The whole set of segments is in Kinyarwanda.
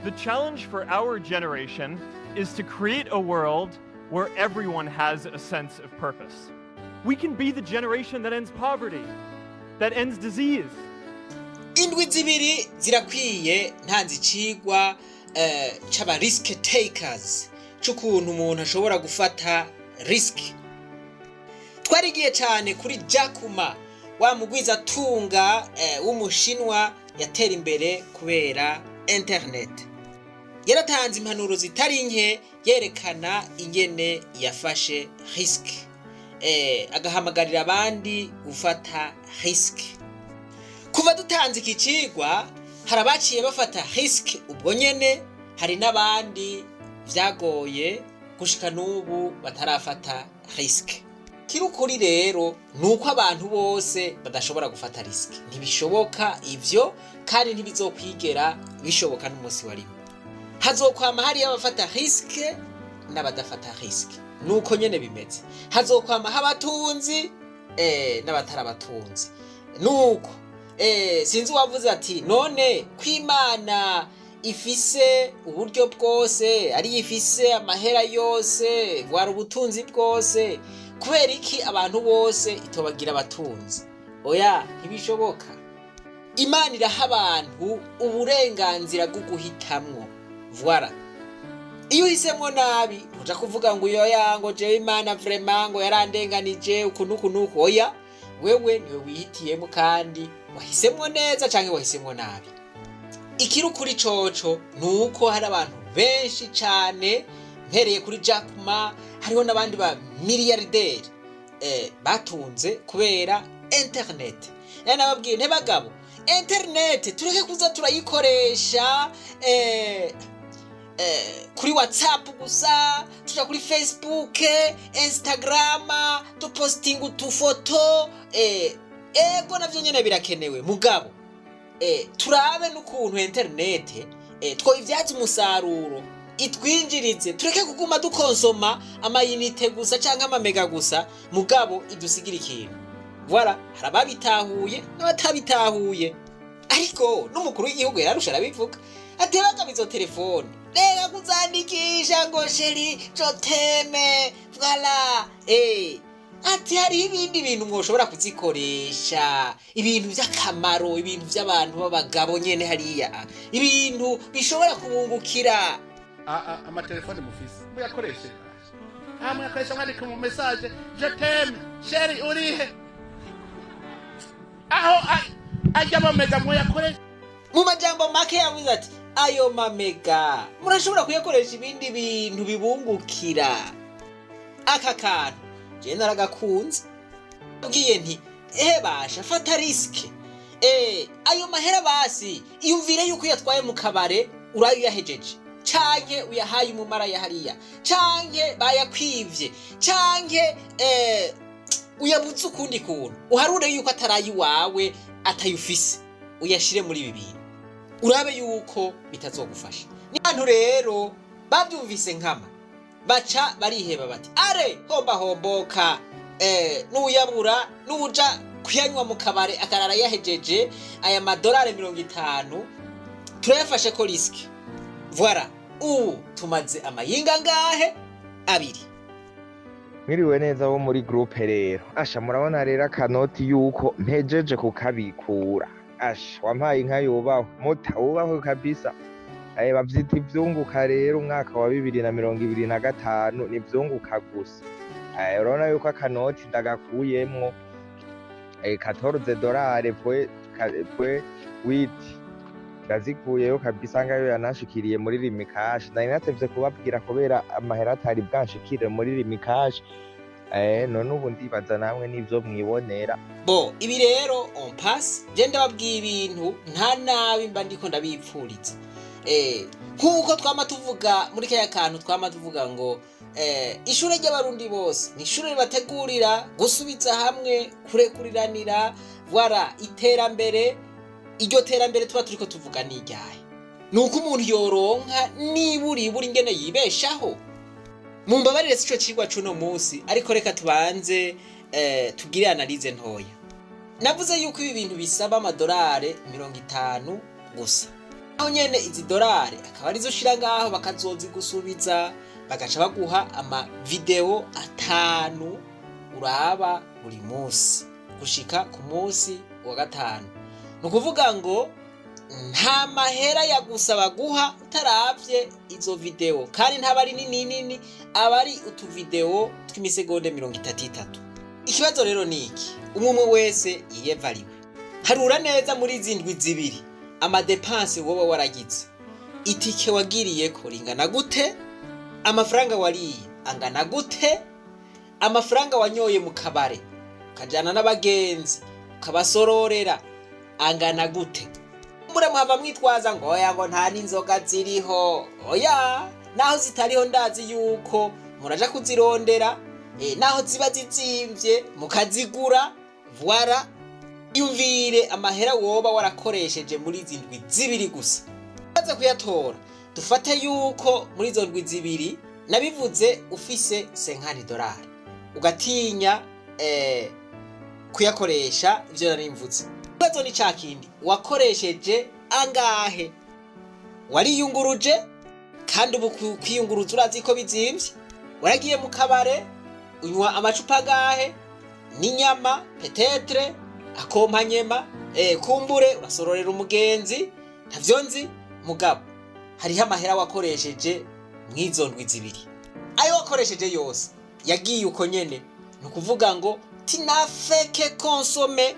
The challenge for our generation is to create a world where everyone has a sense of purpose. We can be the generation that ends poverty, that ends disease. Indwi zibiri zirakwiye ntanzi cigwa c'aba risk takers c'ukuntu umuntu ashobora gufata risk. Twarigiye cyane kuri Jack Ma wa mugwiza tunga w'umushinwa yatera imbere kubera internet. Yaratanze impanuro zitari nke yerekana ingene yafashe risk. Agahamagarira abandi gufata risk. Kuva dutanze iki cigwa hari abaciye bafata risk ubwo nyene, hari n'abandi vyagoye gushika n'ubu batarafata risk. Kirukuri rero nuko abantu bose badashobora gufata risk. Ntibishoboka ivyo kandi ntibizokwigera bishoboka n'umunsi wari. Hazokwama hari abafata risk n'abadafata risk. Nuko nyene bimeze. Hazokwama habatunzi n'abatarabatunzi. Nuko sinzi wavuze ati none kwimana ifise uburyo bwose, ari ifise amahera yose, wari ubutunzi bwose, kubera iki abantu bose itobagira abatunzi? Oya, ntibishoboka. Imana iraha abantu uburenganzira bwo guhitamwo. Voilà. Iyo uhisemwo nabi uja kuvuga ngo yoya ngo je Imana vraiment ngo yarandenganije ukunuku. Oya, wewe niwe wihitiyemo kandi wahisemwo neza canke wahisemwo nabi. Ikirukuri coco nuko hari abantu benshi cane mpereye kuri Jack Ma, hariho n'abandi ba miliyarderi batunze kubera internet. Nababwiye ntebagabo, internet tureke kuza turayikoresha kuri WhatsApp gusa, tuja kuri Facebook, Instagram, tupostinga utufoto, ego navyo nyene birakenewe mugabo turabe n'ukuntu internet twoyivyaza umusaruro itwinjirize, tureke kuguma dukonsoma amayinite gusa canke amamega gusa mugabo idusigira ikintu. Voilà, harababitahuye n'abatabitahuye. Ariko n'umukuru w'igihugu yararusha arabivuga atebaga bizo telefone rega kuzandikisha ngo sheri joteme. Voilà, ati hari ibindi bintu mwoshobora kuzikoresha, ibintu by'akamaro, ibintu by'abantu b'abagabo nyene hariya, ibintu bishobora kubungukira. Amatelefone mufise muyakoreshe, muyakoresha mwandika mu message joteme sheri urihe, aho ajya mamega muyakoresha. Mu majambo make yavuze ati ayo mamega murashobora kuyakoresha ibindi bintu bibungukira. Aka kantu je naragakunze, ubwiye nti basha fata risk. Ayo mahera basi iyumvire yuko yatwaye mu kabare urayahejeje, canke uyahaye umumara yahariya, canke bayakwivye, canke uyabuze ukundi kuntu, uharure yuko atarayi wawe atayufise, uyashire muri ibi bintu urabe yuko bitazogufasha. N'abantu rero bavyumvise nkama baca bariheba bati are homboka, nuyabura nuja kuyanywa mu kabare akarara yahejeje aya madolari 50 turayafashe ko risk. Voilà, tumaze amayinga ngahe abiri. Mwiriwe neza wo muri groupe rero. Asha murabona rero akanoti yuko mpejeje kukabikura. Asha wampaye inka yubaho mutawubaho kabisa. Bavyita ivyunguka rero umwaka wa 2025 ni vyunguka gusa. Urabona yuko akanoti ndagakuyemwo $14.8 ndazikuyeyo kabisa ngayo yanashikiriye muri rimikash. Nari natevye kubabwira kubera amahera atari bwanshikire muri rimikash. None ubu ndibaza namwe nivyo mwibonera. Bo ibi rero on pass je ndababwiye ibintu nta nabi mba ndiko ndabipfuriza. Nkuko twama tuvuga muri kaya kantu twama tuvuga ngo ishure ry'abarundi bose ni ishure ribategurira gusubiza hamwe, kurekuriranira. Voilà, iterambere. Iryo terambere tuba turiko tuvuga ni iryahe? Nuko umuntu yoronka niburi ingene yibeshaho. Mumbabarire sico cigwa cuno munsi, ariko reka tubanze tugire analize ntoya. Navuze yuko ibi bintu bisaba amadolari 50 gusa. aho nyene izi dolari akaba arizo ushira ngaho bakazozigusubiza bagaca baguha ama video 5 uraba buri munsi gushika ku munsi wa gatanu. Nukuvuga ngo nta mahera yagusaba guha utaravye izo video kandi ntabari nini abari utu video tw'imisegonde 33. Ikibazo rero niki umwe wese yiyevariwe harura neza muri zindwi zibiri ama dépense wowe waragize itike wagiriye ko ringana gute, amafaranga wariye angana gute, amafaranga wanyoye mu kabare kajana n'abagenzi kabasororera angana gute. Mbure mwava mwitwaza ngo oya ngo nta n'inzoga ziriho, oya naho zitariho ndazi yuko muraja kuzirondera naho ziba zizimvye mukazigura. Voilà, yumvire amahera woba warakoresheje muri zindwi zibiri gusa baza kuyatora. Dufate yuko muri izo ndwi zibiri nabivuze ufise $50 ugatinya kuyakoresha ivyo narimvuze. Ikibazo ni cakindi wakoresheje angahe, wariyunguruje kandi ubu kwiyunguruza urazi ko bizimvye, waragiye mu kabare unywa amacupa angahe n'inyama petetre akompanyema kumbure urasororera umugenzi ntavyo nzi mugabo hariho amahera wakoresheje mwizo ndwi zibiri. Ayo wakoresheje yose yagiye uko nyene, nukuvuga ngo tinafeke consommer,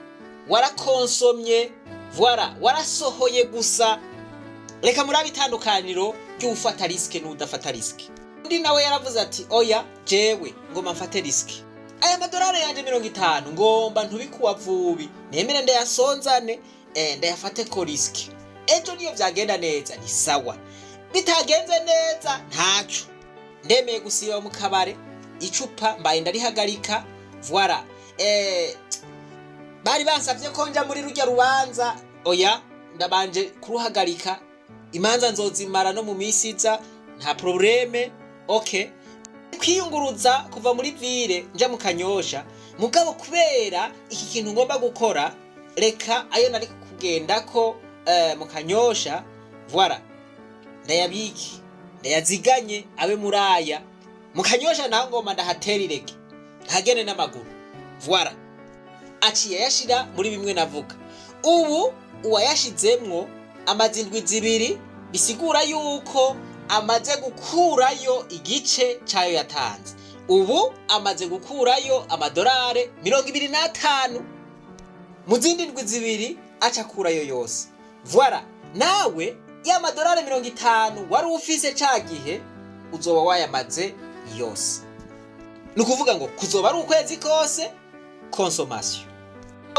warakonsomye. Voilà, warasohoye gusa. Reka murabe itandukaniro ry'ufata riske n'udafata riske. Undi nawe yaravuze ati oya jewe ngoma mfate riske, aya madolari yanje 50 ngomba ntubikuwa vubi nemere ndayasonzane ndayafate ko riske. Ejo niyo vyagenda neza ni sawa, bitagenze neza ntaco ndemeye gusiba mu kabare icupa mbaye ndarihagarika. Voilà, bari bansavye ko nja muri rujya rubanza, oya ndabanje kuruhagarika, imanza nzozimara no mu misiza nta probleme. Okay, kwiyunguruza kuva muri ville nja mu Kanyosha mugabo kubera iki kintu ngomba gukora reka ayo nari kugenda ko mu Kanyosha. Voilà, ndayabiki ndayaziganye abe muraya mu Kanyosha naho ngoma ndahaterireke ntagene n'amaguru. Voilà, aciye yashira muri bimwe navuga. Ubu uwayashizemwo amazindwi zibiri bisigura yuko amaze gukurayo igice cayo yatanze. Ubu amaze gukurayo amadolari 25 mu zindi ndwi zibiri aca kurayo yose. Voilà, nawe ya madolari 50 wari ufise cagihe uzoba wayamaze yose. Nukuvuga ngo kuzoba ari ukwezi kose consommation.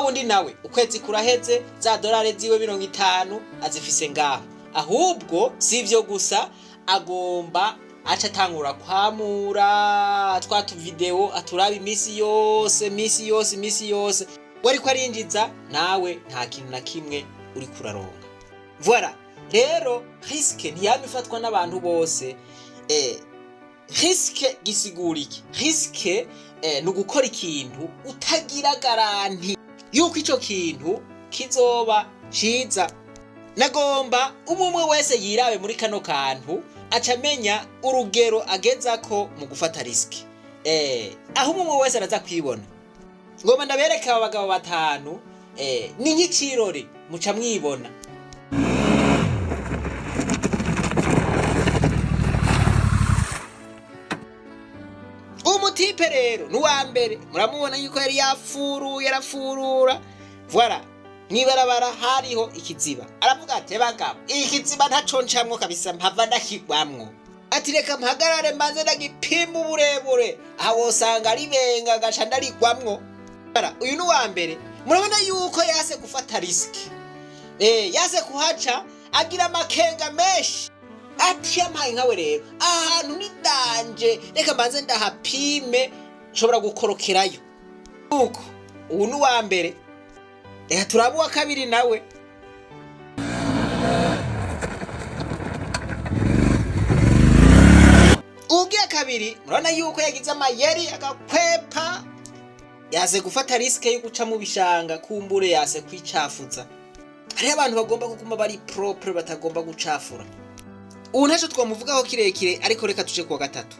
Undi nawe ukwezi kuraheze za dolari ziwe 50 azifise ngaho. Ahubwo sivyo gusa agomba aca tangura kwamura twatu video aturaba imisi yose wari ko arinjiza nawe nta kintu na kimwe uri kuraronga. Voilà, rero risque ntiyamifatwa n'abantu bose. Risque gisiguriki, risque nugukora ikintu utagira garanti yuko ico kintu kizoba ciza. Nagomba umwe wese yirabe muri kano kantu acamenya urugero agezako mu gufata riske. Aho umwe wese araza kwibona. Ngoma ndabereka abagabo 5 ni nk'ikirori muca mwibona. Umutipe rero nuwa mbere muramubona yuko yari yarafurura. Voilà, nibarabara hariho ikiziba aravuga ati bagabo ikiziba ntaco ncamwo kabisa mpava ndakigwamwo. Ati reka mpagarare maze ndagipima uburebure aho wosanga ari benga gaca ndarigwamwo. Bara uyu nuwa mbere murabona yuko yase gufata riske. Yase kuhaca agira makenga meshi. Ati yamaye nkawe rero ahantu ni danje reka mbanze ndahapime nshobora gukorokerayo. Uko uyu nuwa mbere. Reka turabu wa kabiri nawe. Ugiye kabiri murabona yuko yagize amayeri agakwepa. Yase gufata riske yo guca mu bishanga kumbure yase kwicafuza. hariho abantu bagomba kuguma bari propre batagomba gucafura. Ubu ntaco twamuvugaho kirekire, ariko reka tuje kuwa gatatu.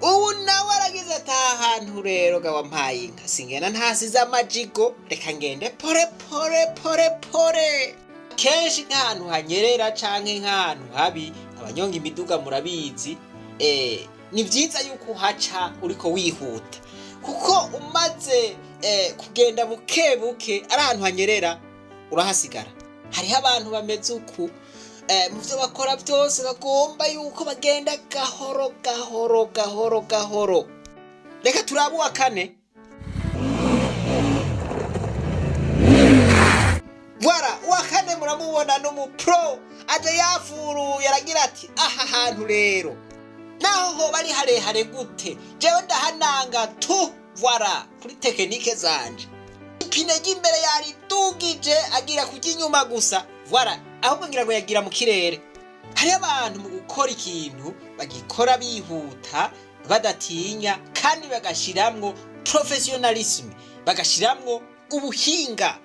Ubu nawe aragize ati ahantu rero ga wampaye inka singena ntasize amajigo, reka ngende pore pore pore pore. Kenshi nk'ahantu hanyerera canke nk'ahantu habi abanyonga imiduga murabizi, ni vyiza yuko haca uriko wihuta, kuko umaze kugenda buke buke ari ahantu hanyerera urahasigara. Hariho abantu bameze uku, mu byo bakora byose bagomba yuko bagenda gahoro gahoro gahoro gahoro. Reka turabe uwa kane. Voilà, uwa kane muramubona n'umupro aje yafuruye aragira ati aha hantu rero naho ho bari harehare gute jewe ndahananga tu. Voilà, kuri tekinike zanje ipine ry'imbere yaridugije agira kujya inyuma gusa. Voilà, ahubwo ngira ngo yagira mu kirere. Hari abantu mu gukora ikintu bagikora bihuta badatinya, kandi bagashiramwo professionalism, bagashiramwo ubuhinga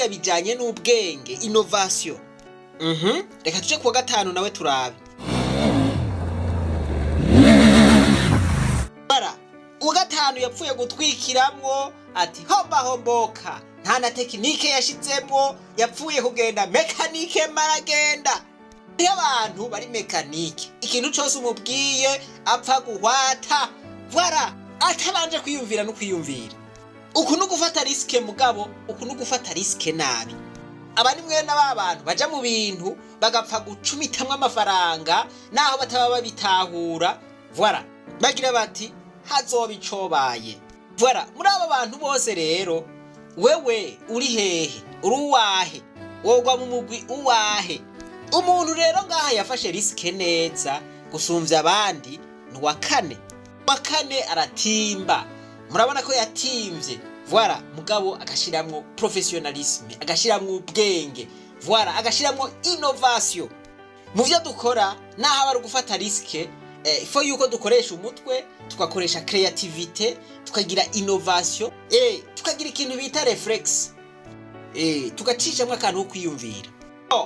bijanye n'ubwenge, innovation. Reka tuje kuwa gatanu nawe turabe. Bara uwa gatanu yapfuye gutwikiramwo ati homba homboka, nta na tekinike yashizemwo, yapfuye kugenda mekanike maragenda. Iyo abantu bari mekanike ikintu cyose umubwiye apfa guhwata. Voilà, atabanje kwiyumvira no kwiyumvira. Uku nugufata riske mugabo, uku nugufata riske nabi. Abandi mwe n'abantu baja mu bintu bagapfa gucumitamwe amafaranga naho bataba babitahura. Voilà, bagira bati hazoba icobaye. Voilà, muri aba bantu bose rero wewe uri hehe, uri uwahe, wogwa mu mugwi uwahe? Umuntu rero ngaha yafashe riske neza gusumvya abandi ni wa kane. Wa kane aratimba, murabona ko yatimvye. Voilà, mugabo agashiramwo professionalism, agashiramwo ubwenge. Voilà, agashiramwo innovation mu vyo dukora. Naho bari gufata riske, ifo yuko dukoresha umutwe, tugakoresha creativity, tukagira innovation, tukagira ikintu bita reflex, tugacishamo akantu ko kwiyumvira.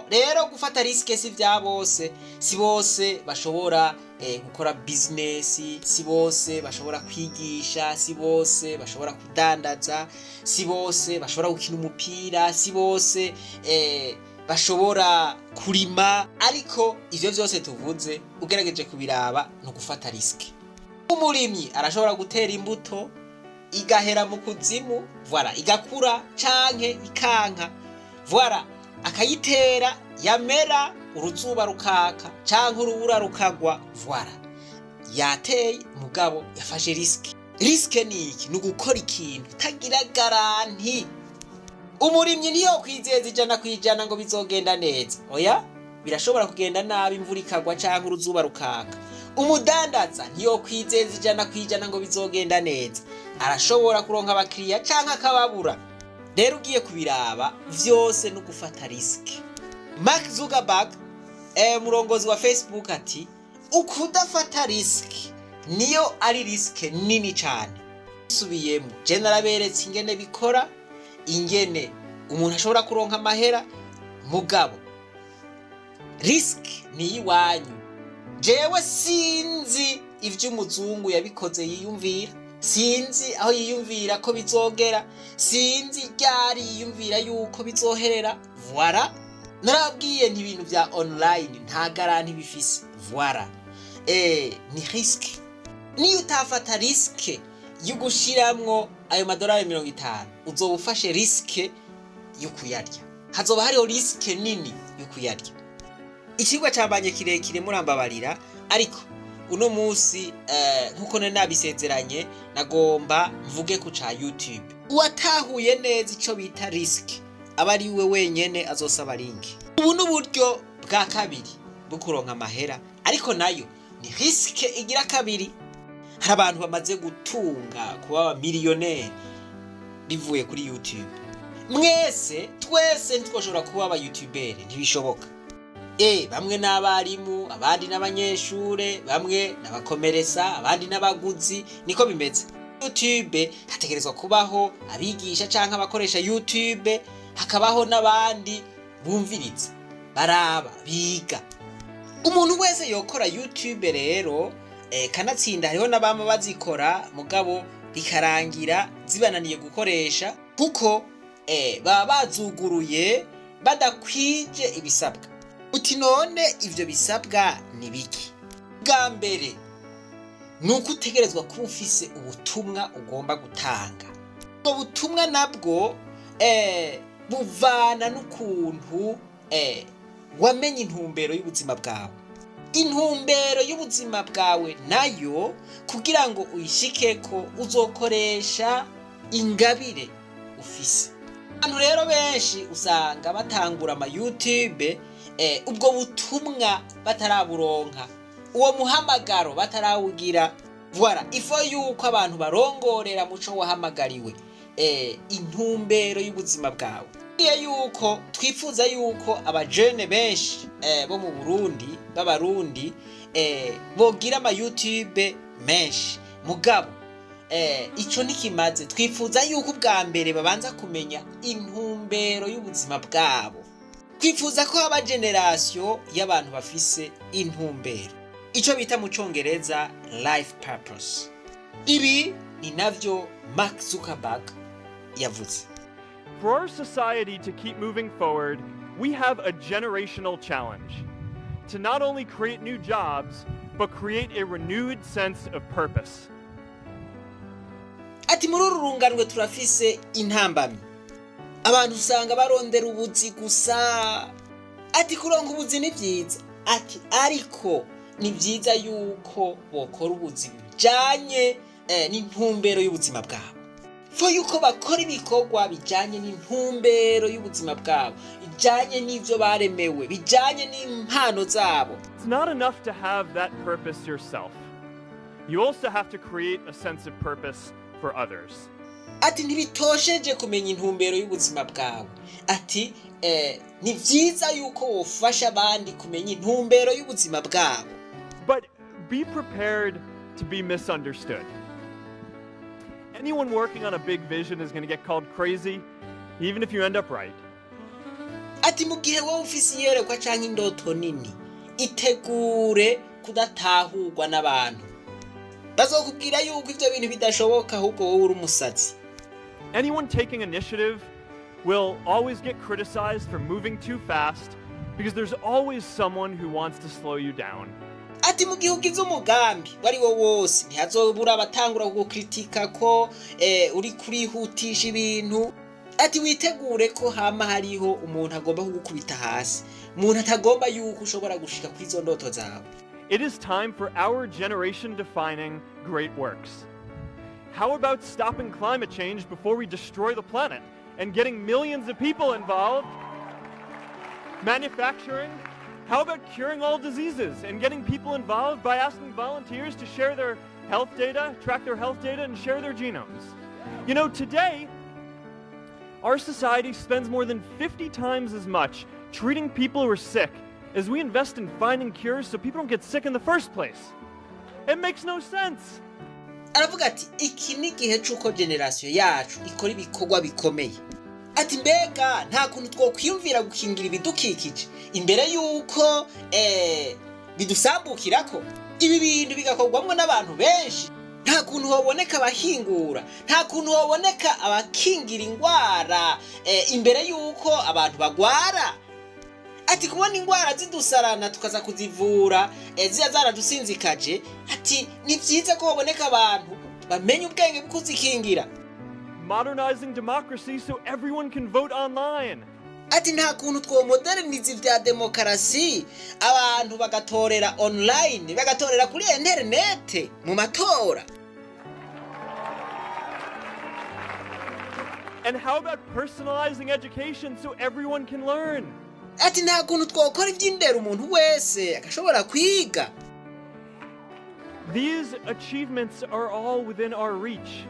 Rero gufata riske si vya bose, si bose bashobora gukora business, si bose bashobora kwigisha, si bose bashobora kudandaza, si bose bashobora gukina umupira, si bose bashobora kurima. Ariko ivyo vyose tuvuze ugerageje kubiraba no gufata riske. Umurimyi arashobora gutera imbuto igahera mu kuzimu, voilà, igakura canke ikanka. Voilà, akayitera yamera uruzuba rukaka canke urubura rukagwa. Voilà, yateye mugabo yafashe riske. Riske ni iki? Nugukora ikintu tagira garanti. Umurimyi niyo kwizeza 100% ngo bizogenda neza. Oya, birashobora kugenda nabi, imvura ikagwa canke uruzuba rukaka. Umudandaza niyo kwizeza 100% ngo bizogenda neza, arashobora kuronka abakiriya canke akababura. Rero ugiye kubiraba vyose no gufata riske. Mark Zuckerberg, murongozi wa Facebook, ati ukudafata riske niyo ari riske nini cyane. Subiyemo je naraberetse ingene bikora, ingene umuntu ashobora kuronka amahera, mugabo riske ni iwanyu. Jewe sinzi ivyo umuzungu yabikoze yiyumvira, sinzi aho yiyumvira ko bizogera, sinzi ryari yiyumvira yuko bizoherera. Voilà, narabwiye nti ibintu vya online nta garanti bifise. Voilà, ni riske. Niyo utafata riske yugushiramwo ayo madolari 50, uzoba ufashe riske yo kuyarya. Hazoba hariho riske nini yo kuyarya. Ikigwa cyabanye kirekire murambabarira, ariko uno musi nkuko nabisezeranye nagomba mvuge ku ca YouTube. Uwatahuye neza ico bita riske abari we wenyene azosaba link. Ubu n'uburyo bwa kabiri bwo kuronka amahera, ariko nayo ni riske igira kabiri. Hari abantu bamaze gutunga kuba aba millionaire bivuye kuri YouTube. Mwese twese ntitwoshobora kuba aba YouTuber, ntibishoboka. Bamwe n'abarimu, abandi n'abanyeshure, bamwe n'abakomeresa, abandi n'abaguzi, niko bimeze. YouTube hategerezwa kubaho abigisha canke abakoresha YouTube, hakabaho n'abandi bumviriza, baraba, biga. Umuntu wese yokora YouTube rero, kanatsinda hariho n'abama bazikora mugabo bikarangira zibananiye gukoresha kuko baba bazuguruye badakwije ibisabwa. Uti none ivyo bisabwa ni biki? Bwa mbere nuko utegerezwa kuba ufise ubutumwa ugomba gutanga. Ubwo butumwa nabwo buvana n'ukuntu wamenye intumbero y'ubuzima bwawe. Intumbero y'ubuzima bwawe nayo kugira ngo uyishikeko uzokoresha ingabire ufise. Abantu rero benshi usanga batangura ama YouTube ubwo butumwa bataraburonka, uwo muhamagaro batarawugira. Voilà, ifo yuko abantu barongorera muco wahamagariwe intumbero y'ubuzima bwawe. Yuko twifuza yuko abajene benshi bo mu Burundi b'abarundi bogira ama YouTube menshi, mugabo ico nikimaze. Twifuza yuko bwa mbere babanza kumenya intumbero y'ubuzima bwabo. Twifuza ko aba generation y'abantu bafise intumbero, ico bita mu Congereza life purpose. Ibi ni navyo Mark Zuckerberg yavuze. For our society to keep moving forward, we have a generational challenge to not only create new jobs, but create a renewed sense of purpose. Ati muri urunganwe turafise intambamyi. Abantu usanga barondera ubuzi gusa. Ati kuronka ubuzi ni byiza. Ati ariko ni byiza yuko bokora ubuzi bijanye n'intumbero y'ubuzima bwabo. Fo yuko bakora ibikorwa bijanye n'intumbero y'ubuzima bwabo, bijanye n'ivyo baremewe, bijanye n'impano zabo. It's not enough to have that purpose yourself. You also have to create a sense of purpose for others. Ati ntibitosheje kumenya intumbero y'ubuzima bwawe. Ati ni vyiza yuko wofasha abandi kumenya intumbero y'ubuzima bwabo. But be prepared to be misunderstood. Anyone working on a big vision is going to get called crazy, even if you end up right. Ati mu gihe wowe ufise iyerekwa canke indoto nini, itegure kudatahurwa n'abantu. Bazokubwira yuko ivyo bintu bidashoboka ahubwo wowe uri umusazi. Anyone taking initiative will always get criticized for moving too fast because there's always someone who wants to slow you down. Ati mu gihe ugize umugambi wari wo wose ntihazobura abatangura kugukritika ko uri kurihutisha ibintu. Ati witegure ko hama hariho umuntu agomba kugukubita hasi, umuntu atagomba yuko ushobora gushika kwizo ndoto zawe. It is time for our generation defining great works. How about stopping climate change before we destroy the planet and getting millions of people involved? Manufacturing? How about curing all diseases and getting people involved by asking volunteers to share their health data, track their health data, and share their genomes? You know, today, our society spends more than 50 times as much treating people who are sick as we invest in finding cures so people don't get sick in the first place. It makes no sense. Aravuga ati iki ni gihe cyuko generation yacu ikora ibikorwa bikomeye. Ati mbega nta kuntu twokwiyumvira gukingira ibidukikije imbere yuko bidusambukirako. Ibi bintu bigakorwamwo n'abantu benshi. Nta kuntu hoboneka abahingura, nta kuntu hoboneka abakingira ingwara imbere yuko abantu bagwara. Ati kubona ingwara zidusarana tukaza kuzivura ziya zaradusinzikaje. Ati ni vyiza ko hoboneka abantu bamenye ubwenge bwo kuzikingira. Modernizing democracy so everyone can vote online. Ati nta kuntu two modernize vya demokarasi abantu bagatorera online, bagatorera kuri internet mu matora. And how about personalizing education so everyone can learn? Ati nta kuntu twokora ivy'indero umuntu wese agashobora kwiga. These achievements are all within our reach.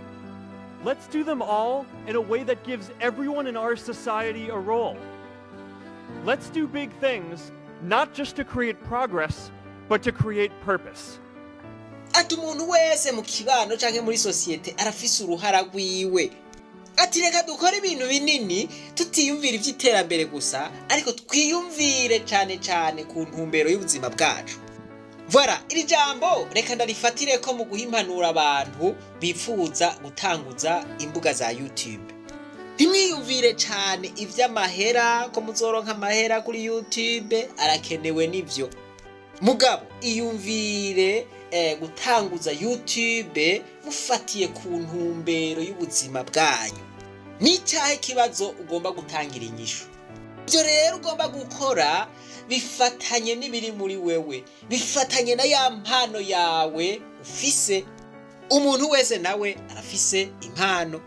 Let's do them all in a way that gives everyone in our society a role. Let's do big things, not just to create progress, but to create purpose. ati umuntu wese mu kibano canke muri societe arafise uruhara rwiwe. Ati reka dukora ibintu binini tutiyumvira ivy'iterambere gusa ariko twiyumvire cane ku ntumbero y'ubuzima bwacu. Voilà, iri jambo reka ndarifatire ko mu guhimpanura abantu bifuza gutanguza imbuga za YouTube. Ntimwiyumvire cane ivy'amahera ko muzoronka amahera kuri YouTube, arakenewe nivyo. Mugabo iyumvire gutanguza YouTube mufatiye ku ntumbero y'ubuzima bwanyu. Ni cyahe kibazo ugomba gutangira inyishu. Ibyo rero ugomba gukora bifatanye n'ibiri muri wewe, bifatanye na ya mpano yawe ufise. Umuntu wese nawe arafise impano.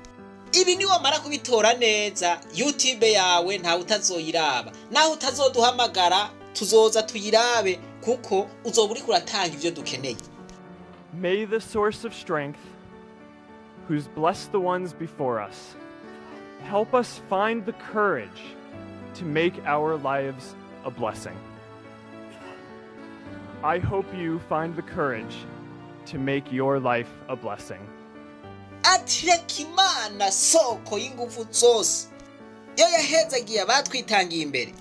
Ibi ni wamara kubitora neza, YouTube yawe ntawe utazoyiraba, naho utazoduhamagara tuzoza tuyirabe kuko uzoba uriko uratanga ivyo dukeneye. May the source of strength, who's blessed the ones before us, help us find the courage to make our lives a blessing. I hope you find the courage to make your life a blessing. Ati reka Imana soko y'ingufu zose yo yahezagiye abatwitangiye imbere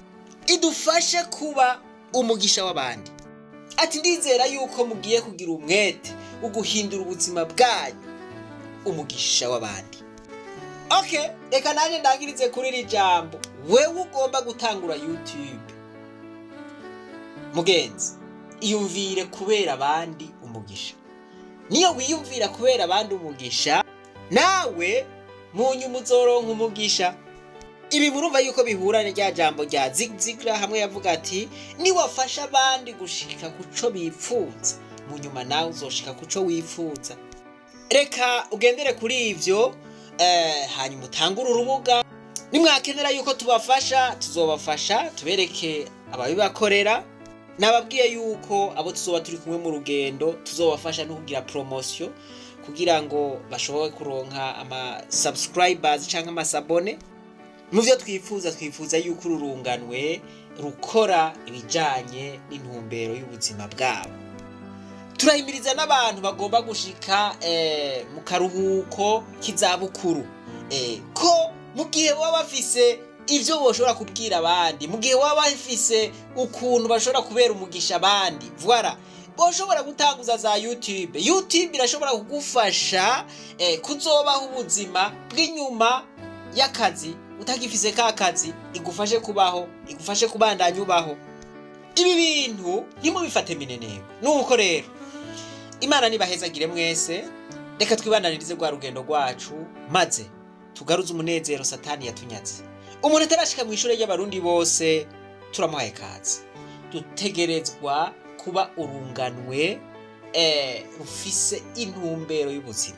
idufashe kuba umugisha w'abandi. Ati ndizera yuko mugiye kugira umwete uguhindura ubuzima bwanyu umugisha w'abandi. Okay, reka nanje ndangirize kuri iri jambo. Wewe ugomba gutangura YouTube. Mugenzi, iyumvire kubera abandi umugisha. Niyo wiyumvira kubera abandi umugisha, nawe munyuma uzoronka umugisha. Ibi murumva yuko bihura n'irya jambo rya Zig Ziglar hamwe yavuga ati niwafasha abandi gushika kuco bipfuza, munyuma nawe uzoshika kuco wifuza. Reka ugendere kuri ivyo hanyuma utangure urubuga. Nimwakenera yuko tubafasha tuzobafasha, tubereke ababibakorera. Nababwiye yuko abo tuzoba turi kumwe mu rugendo tuzobafasha no kugira promotion kugira ngo bashobore kuronka ama subscribers canke amasabone. Muvyo twifuza yuko ururunganwe rukora ibijanye n'intumbero y'ubuzima bwabo. Turahimiriza n'abantu bagomba gushika mu karuhuko k'izabukuru, ko mu gihe baba bafise ivyo boshobora kubwira abandi, mu gihe baba bafise ukuntu bashobora kubera umugisha abandi, voilà, boshobora gutanguza za YouTube. YouTube irashobora kugufasha kuzobaho ubuzima bw'inyuma y'akazi utagifise ka kazi, igufashe kubaho, igufashe kubandanya ubaho. Ibi bintu ntimubifate mineneko. Nuko rero Imana nibahezagire mwese, reka twibandanirize rwa rugendo rwacu maze tugaruze umunezero Satani yatunyaze. Umuntu atarashika mu ishure ry'abarundi bose turamuhaye kazi. Dutegerezwa kuba urunganwe rufise intumbero y'ubuzima.